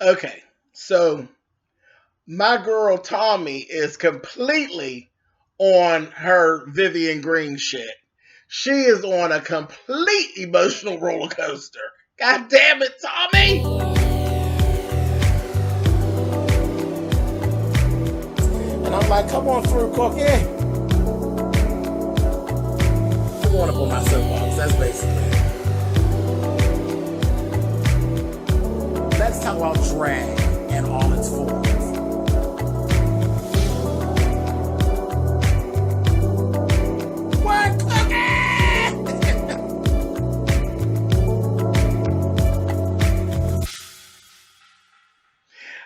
Okay, so my girl Tommy is completely on her Vivian Green shit. She is on a complete emotional roller coaster. God damn it, Tommy! And I'm like, come on through, Cookie. I'm going up on my soapbox. That's basically it. Let's talk about drag and all its forms. What,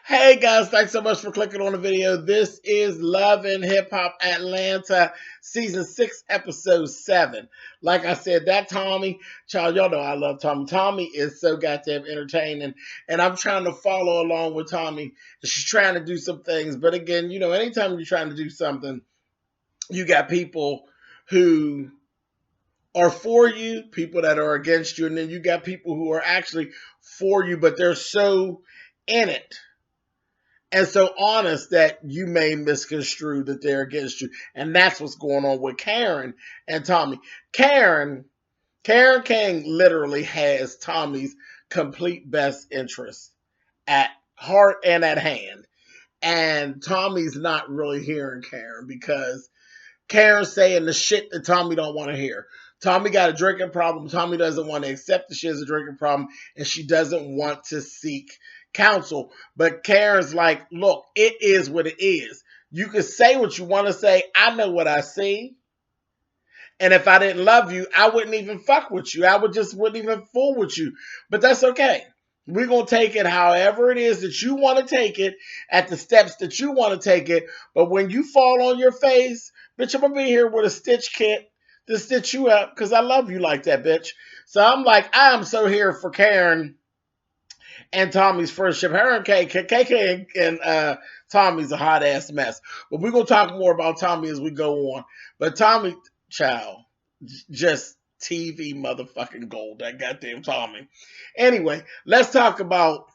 Hey guys, thanks so much for clicking on the video. This is Love and Hip Hop Atlanta, Season 6, Episode 7. Like I said, that Tommy, child, y'all know I love Tommy. Tommy is so goddamn entertaining, and I'm trying to follow along with Tommy. She's trying to do some things, but again, you know, anytime you're trying to do something, you got people who are for you, people that are against you, and then you got people who are actually for you, but they're so in it and so honest that you may misconstrue that they're against you. And that's what's going on with Karen and Tommy. Karen King literally has Tommy's complete best interest at heart and at hand. And Tommy's not really hearing Karen because Karen's saying the shit that Tommy don't want to hear. Tommy got a drinking problem. Tommy doesn't want to accept that she has a drinking problem, and she doesn't want to seek counsel. But Karen's like, look, it is what it is. You can say what you want to say. I know what I see. And if I didn't love you, I wouldn't even fuck with you. I wouldn't even fool with you. But that's okay. We're going to take it however it is that you want to take it, at the steps that you want to take it. But when you fall on your face, bitch, I'm going to be here with a stitch kit to stitch you up because I love you like that, bitch. So I'm like, I am so here for Karen and Tommy's friendship. Her and KK and Tommy's a hot ass mess. But we're going to talk more about Tommy as we go on. But Tommy, child, just TV motherfucking gold, that goddamn Tommy. Anyway, let's talk about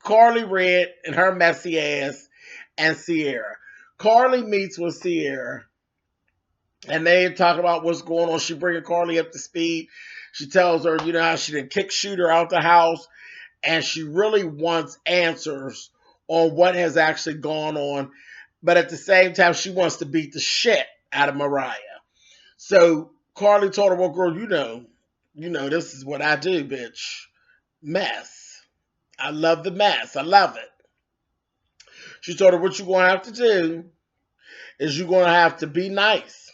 Carly Red and her messy ass and Sierra. Carly meets with Sierra and they talk about what's going on. She bringing Carly up to speed. She tells her, you know, how she didn't kick shoot her out the house, and she really wants answers on what has actually gone on. But at the same time, she wants to beat the shit out of Mariah. So Carly told her, well, girl, you know, this is what I do, bitch. Mess. I love the mess. I love it. She told her, what you're going to have to do is you're going to have to be nice.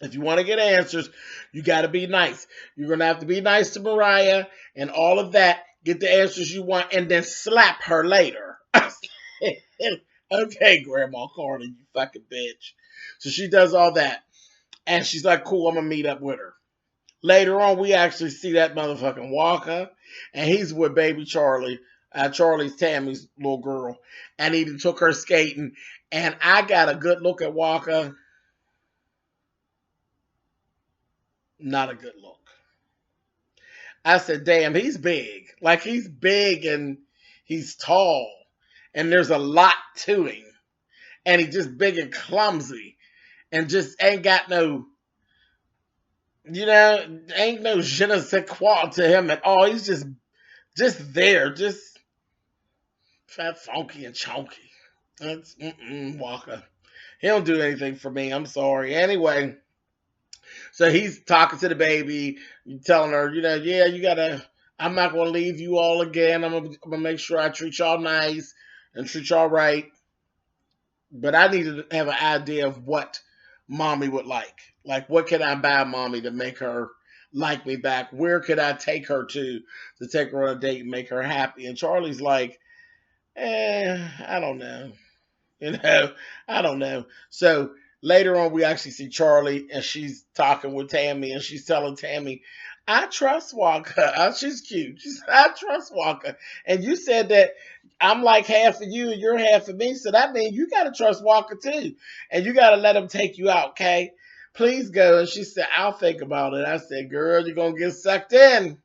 If you want to get answers, you got to be nice. You're going to have to be nice to Mariah and all of that. Get the answers you want and then slap her later. Okay, Grandma Carly, you fucking bitch. So she does all that. And she's like, cool, I'm going to meet up with her. Later on, we actually see that motherfucking Walker. And he's with baby Charlie. Charlie's Tammy's little girl. And he took her skating. And I got a good look at Walker. Not a good look. I said, damn, he's big. Like, he's big and he's tall. And there's a lot to him. And he's just big and clumsy. And just ain't got no, you know, ain't no je ne sais quoi to him at all. He's just there. Just fat, funky, and chunky. That's Walker. He don't do anything for me. I'm sorry. Anyway. So he's talking to the baby, telling her, you know, yeah, you gotta, I'm not gonna leave you all again. I'm gonna make sure I treat y'all nice and treat y'all right. But I need to have an idea of what mommy would like. Like, what can I buy mommy to make her like me back? Where could I take her to take her on a date and make her happy? And Charlie's like, I don't know. You know, I don't know. So later on, we actually see Charlie, and she's talking with Tammy, and she's telling Tammy, I trust Walker. She's cute. I trust Walker. And you said that I'm like half of you and you're half of me. So that means you got to trust Walker too. And you got to let him take you out, okay? Please go. And she said, I'll think about it. I said, girl, you're going to get sucked in.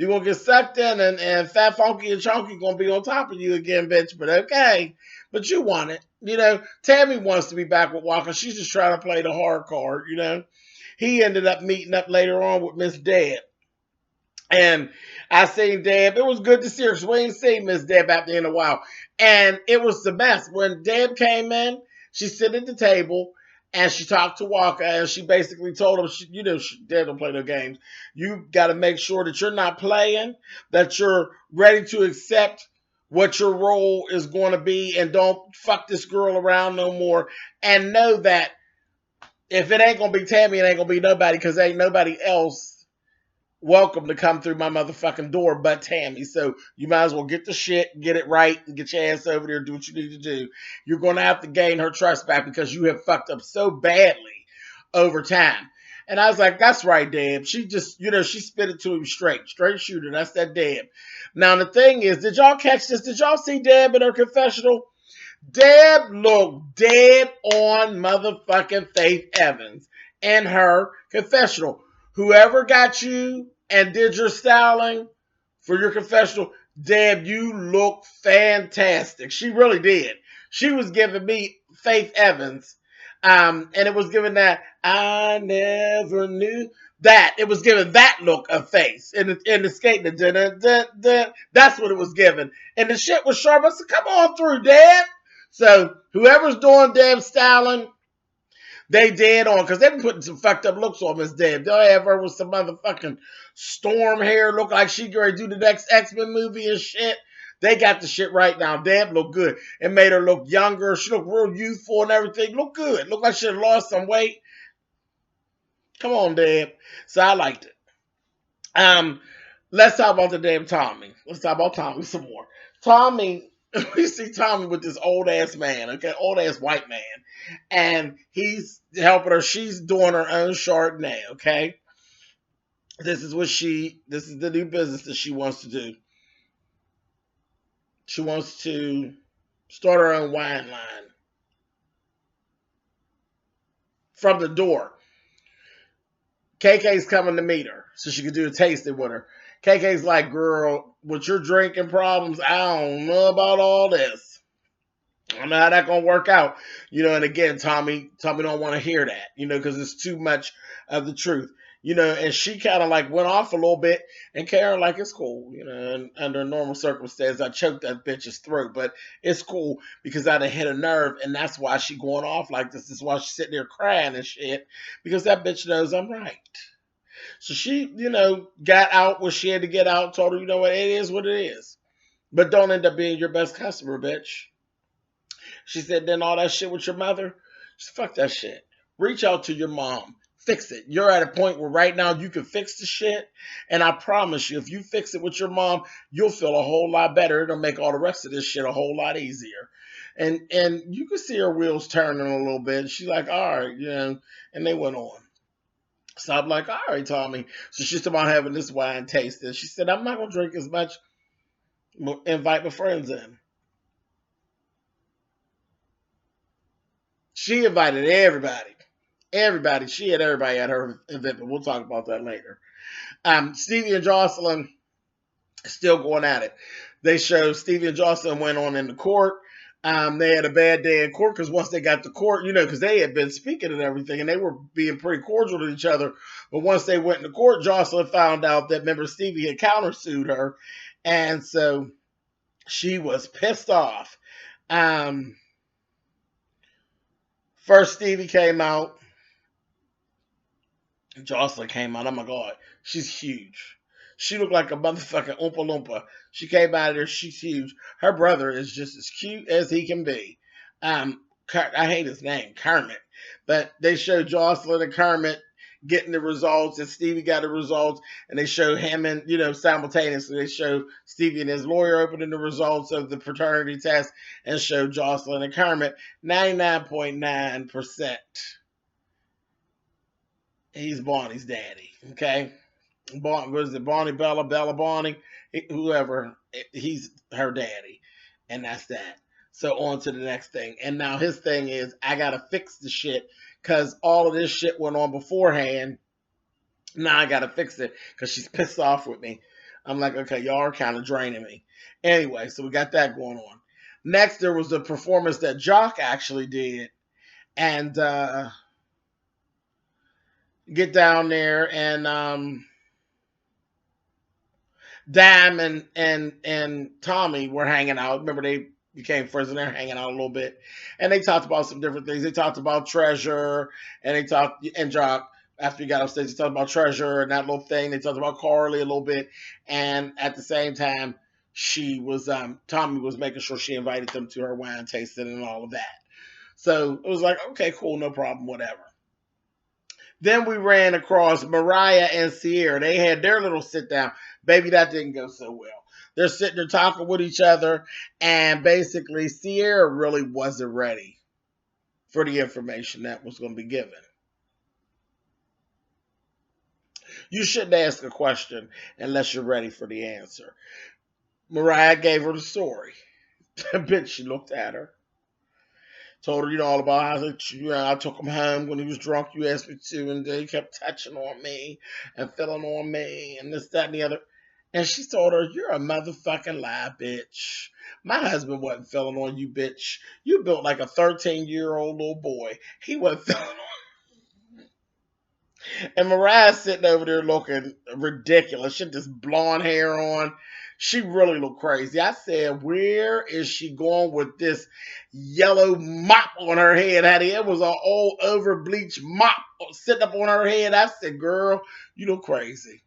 You're going to get sucked in, and Fat Funky and Chunky going to be on top of you again, bitch. But okay. But you want it. You know, Tammy wants to be back with Walker. She's just trying to play the hard card, you know. He ended up meeting up later on with Miss Deb. And I seen Deb. It was good to see her because we ain't seen Miss Deb after in a while. And it was the best. When Deb came in, she sit at the table and she talked to Walker and she basically told him, Deb don't play no games. You got to make sure that you're not playing, that you're ready to accept what your role is going to be, and don't fuck this girl around no more. And know that if it ain't going to be Tammy, it ain't going to be nobody, because ain't nobody else welcome to come through my motherfucking door but Tammy. So you might as well get the shit, get it right, and get your ass over there and do what you need to do. You're going to have to gain her trust back because you have fucked up so badly over time. And I was like, that's right, Deb. She just, she spit it to him straight shooter. That's that Deb. Now, the thing is, did y'all catch this? Did y'all see Deb in her confessional? Deb looked dead on motherfucking Faith Evans in her confessional. Whoever got you and did your styling for your confessional, Deb, you look fantastic. She really did. She was giving me Faith Evans. And it was giving that, I never knew that. It was giving that look of face. In the skating, that's what it was giving. And the shit was sharp. I said, come on through, Deb. So whoever's doing Deb's styling, they dead on, because they've been putting some fucked up looks on Miss Deb. They'll have her with some motherfucking storm hair, look like she going to do the next X-Men movie and shit. They got the shit right now. Deb looked good. It made her look younger. She looked real youthful and everything. Looked good. Looked like she had lost some weight. Come on, Deb. So I liked it. Let's talk about the damn Tommy. Let's talk about Tommy some more. Tommy, we see Tommy with this old ass man, okay, old ass white man, and he's helping her. She's doing her own Chardonnay, okay. This is the new business that she wants to do. She wants to start her own wine line from the door. KK's coming to meet her so she could do a tasting with her. KK's like, girl, with your drinking problems, I don't know about all this. I don't know how that's going to work out. And again, Tommy don't want to hear that, because it's too much of the truth. And she kind of like went off a little bit, and Karen like, it's cool, and under normal circumstances, I choked that bitch's throat, but it's cool because I done hit a nerve, and that's why she going off like this. This is why she's sitting there crying and shit, because that bitch knows I'm right. So she, got out what she had to get out, told her, what, it is what it is. But don't end up being your best customer, bitch. She said, then all that shit with your mother, just fuck that shit. Reach out to your mom. Fix it. You're at a point where right now you can fix the shit. And I promise you, if you fix it with your mom, you'll feel a whole lot better. It'll make all the rest of this shit a whole lot easier. And you can see her wheels turning a little bit. She's like, all right, and they went on. So I'm like, all right, Tommy. So she's about having this wine taste. And she said, I'm not going to drink as much. Invite my friends in. She invited everybody. Everybody. She had everybody at her event, but we'll talk about that later. Stevie and Joselyn still going at it. They showed Stevie and Joselyn went on in the court. They had a bad day in court because once they got to court, because they had been speaking and everything, and they were being pretty cordial to each other. But once they went into court, Joselyn found out that member Stevie had countersued her, and so she was pissed off. First, Stevie came out. Jocelyn came out. Oh my God, she's huge. She looked like a motherfucking Oompa Loompa. She came out of there. She's huge. Her brother is just as cute as he can be. I hate his name, Kermit. But they showed Jocelyn and Kermit getting the results, and Stevie got the results, and they showed him and, simultaneously. They showed Stevie and his lawyer opening the results of the paternity test and showed Jocelyn and Kermit 99.9%. He's Bonnie's daddy, okay? What is it, Bonnie, Bella Bonnie? Whoever, he's her daddy. And that's that. So on to the next thing. And now his thing is, I got to fix the shit because all of this shit went on beforehand. Now I got to fix it because she's pissed off with me. I'm like, okay, y'all are kind of draining me. Anyway, so we got that going on. Next, there was a performance that Jock actually did, and get down there, and Dam and Tommy were hanging out. Remember, they became friends and they're hanging out a little bit, and they talked about some different things. They talked about Treasure, and they talked and Jock. After he got off stage, they talked about Treasure and that little thing. They talked about Carly a little bit, and at the same time, she was Tommy was making sure she invited them to her wine tasting and all of that. So it was like, okay, cool, no problem, whatever. Then we ran across Mariah and Sierra. They had their little sit down. Baby, that didn't go so well. They're sitting there talking with each other, and basically, Sierra really wasn't ready for the information that was going to be given. You shouldn't ask a question unless you're ready for the answer. Mariah gave her the story. Bitch, she looked at her. Told her, all about how I took him home when he was drunk. You asked me to, and they kept touching on me and feeling on me, and this, that, and the other. And she told her, "You're a motherfucking lie, bitch. My husband wasn't feeling on you, bitch. You built like a 13-year-old little boy. He wasn't feeling on." And Mariah's sitting over there looking ridiculous. She had this blonde hair on. She really looked crazy. I said, where is she going with this yellow mop on her head, honey? It was an old over bleached mop sitting up on her head. I said, girl, you look crazy.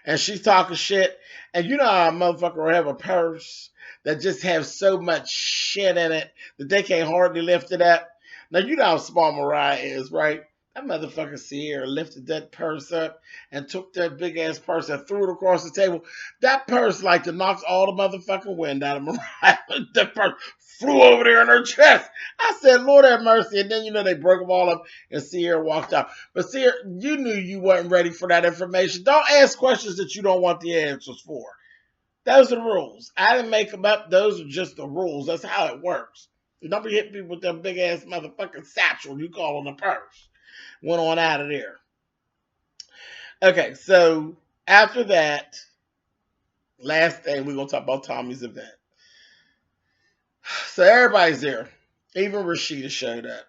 And she's talking shit. And you know how a motherfucker will have a purse that just has so much shit in it that they can't hardly lift it up. Now, you know how small Mariah is, right? That motherfucker Sierra lifted that purse up and took that big ass purse and threw it across the table. That purse like to knock all the motherfucking wind out of Mariah. That purse flew over there in her chest. I said, Lord have mercy. And then, they broke them all up and Sierra walked out. But Sierra, you knew you wasn't ready for that information. Don't ask questions that you don't want the answers for. Those are the rules. I didn't make them up. Those are just the rules. That's how it works. Don't be hitting people with that big ass motherfucking satchel you call on a purse. Went on out of there. Okay, so after that, last thing, we're going to talk about Tommy's event. So everybody's there. Even Rashida showed up.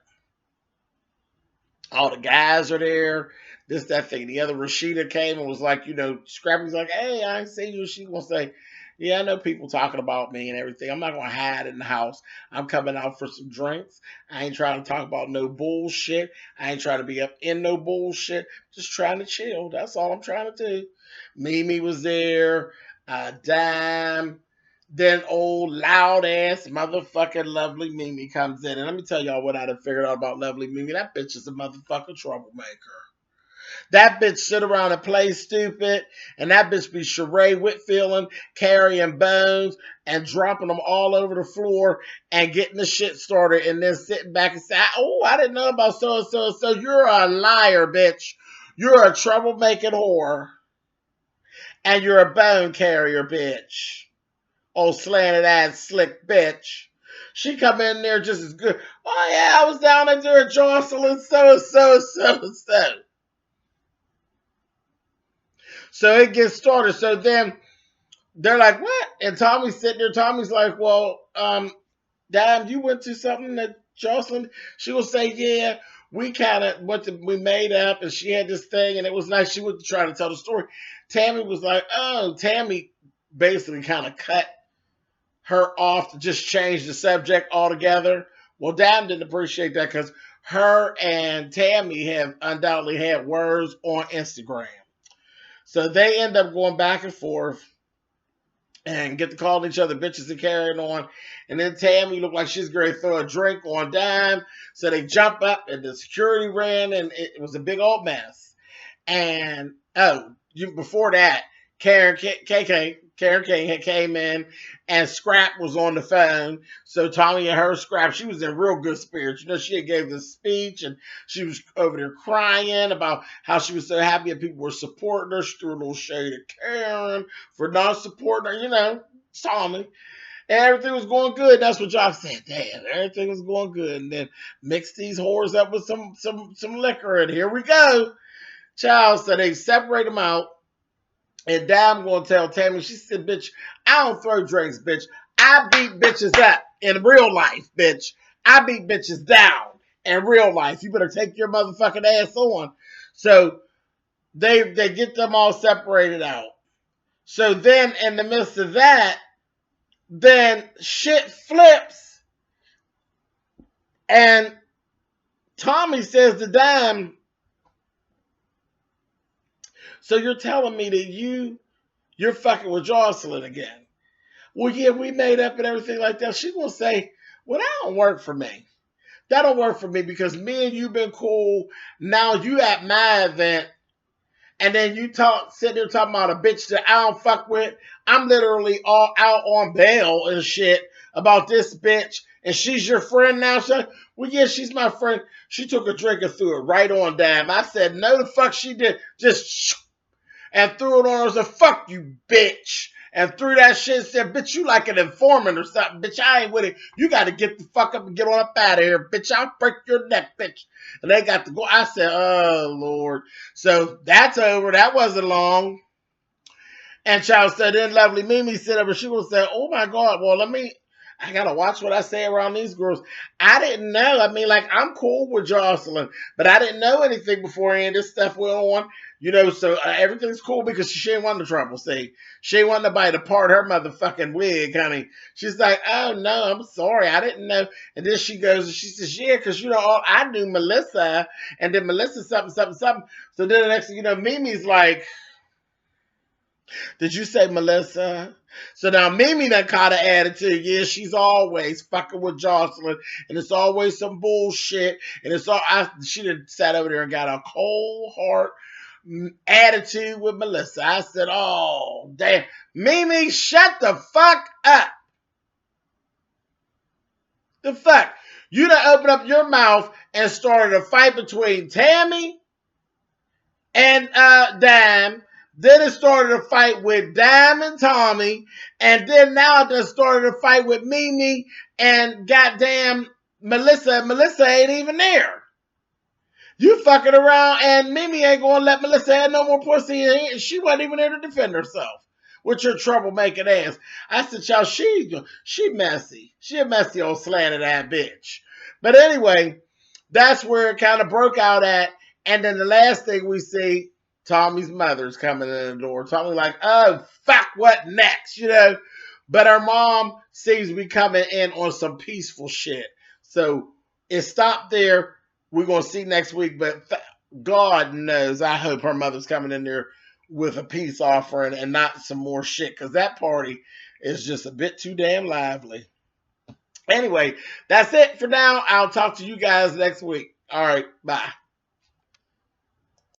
All the guys are there. This, that thing. The other Rashida came and was like, Scrappy's like, hey, I ain't seen you. She going to say, yeah, I know people talking about me and everything. I'm not going to hide in the house. I'm coming out for some drinks. I ain't trying to talk about no bullshit. I ain't trying to be up in no bullshit. Just trying to chill. That's all I'm trying to do. Mimi was there. Dime. Then old loud ass motherfucking lovely Mimi comes in. And let me tell y'all what I done figured out about lovely Mimi. That bitch is a motherfucking troublemaker. That bitch sit around and play stupid, and that bitch be Sheree Whitfield carrying bones and dropping them all over the floor and getting the shit started, and then sitting back and say, "Oh, I didn't know about so and so. So you're a liar, bitch. You're a troublemaking whore, and you're a bone carrier, bitch. Oh, slanted ass slick bitch." She come in there just as good. Oh yeah, I was down there at Joselyn, so. So it gets started. So then they're like, what? And Tommy's sitting there. Tommy's like, well, Dad, you went to something that Jocelyn? She will say, yeah, we kind of we made up, and she had this thing, and it was nice. She was trying to tell the story. Tammy was like, oh, Tammy basically kind of cut her off to just change the subject altogether. Well, Dad didn't appreciate that because her and Tammy have undoubtedly had words on Instagram. So they end up going back and forth and get to calling each other bitches and carrying on. And then Tammy looked like she's going to throw a drink on Dime. So they jump up and the security ran and it was a big old mess. And before that, Karen King had came in and Scrap was on the phone. So Tommy and her Scrap, she was in real good spirits. She had gave this speech and she was over there crying about how she was so happy that people were supporting her. She threw a little shade at Karen for not supporting her, Tommy. And everything was going good. That's what y'all said. Damn, everything was going good. And then mix these whores up with some liquor and here we go. Child, so they separate them out. And Dam gonna tell Tammy, she said, bitch, I don't throw drinks, bitch. I beat bitches up in real life, bitch. I beat bitches down in real life. You better take your motherfucking ass on. So they get them all separated out. So then in the midst of that, then shit flips and Tommy says to Dime, so you're telling me that you're fucking with Joselyn again. Well, yeah, we made up and everything like that. She's gonna say, well, that don't work for me. That don't work for me because me and you been cool. Now you at my event, and then you sitting there talking about a bitch that I don't fuck with. I'm literally all out on bail and shit about this bitch, and she's your friend now. So, well, yeah, she's my friend. She took a drink and threw it right on Dime. I said, no, the fuck she did. Just and threw it on her and said, fuck you, bitch. And threw that shit and said, bitch, you like an informant or something. Bitch, I ain't with it. You got to get the fuck up and get on up out of here. Bitch, I'll break your neck, bitch. And they got to go. I said, oh, Lord. So that's over. That wasn't long. And child said, then lovely Mimi sit up and she was saying, oh, my God, well, I got to watch what I say around these girls. I didn't know. I mean, like, I'm cool with Joselyn, but I didn't know anything before any of this stuff went on. You know, so everything's cool because she ain't want the trouble. See, she ain't want nobody to part her motherfucking wig, honey. She's like, oh, no, I'm sorry. I didn't know. And then she goes and she says, yeah, because, you know, I knew Melissa. And then Melissa something, something, something. So then the next thing you know, Mimi's like, did you say Melissa? So now Mimi that kind of attitude, yeah, she's always fucking with Joselyn, and it's always some bullshit, and it's all she done sat over there and got a cold heart attitude with Melissa. I said, oh damn, Mimi, shut the fuck up. The fuck, you done opened up your mouth and started a fight between Tammy and Dime. Then it started a fight with Dime and Tommy. And then now it just started a fight with Mimi and goddamn Melissa. Melissa ain't even there. You fucking around and Mimi ain't gonna let Melissa have no more pussy. And she wasn't even there to defend herself with your troublemaking ass. I said, y'all, she messy. She a messy old slanted ass bitch. But anyway, that's where it kind of broke out at. And then the last thing we see, Tommy's mother's coming in the door. Tommy like, oh, fuck, what next? You know? But her mom seems to be coming in on some peaceful shit. So it stopped there. We're going to see next week. But God knows, I hope her mother's coming in there with a peace offering and not some more shit. Because that party is just a bit too damn lively. Anyway, that's it for now. I'll talk to you guys next week. All right, bye.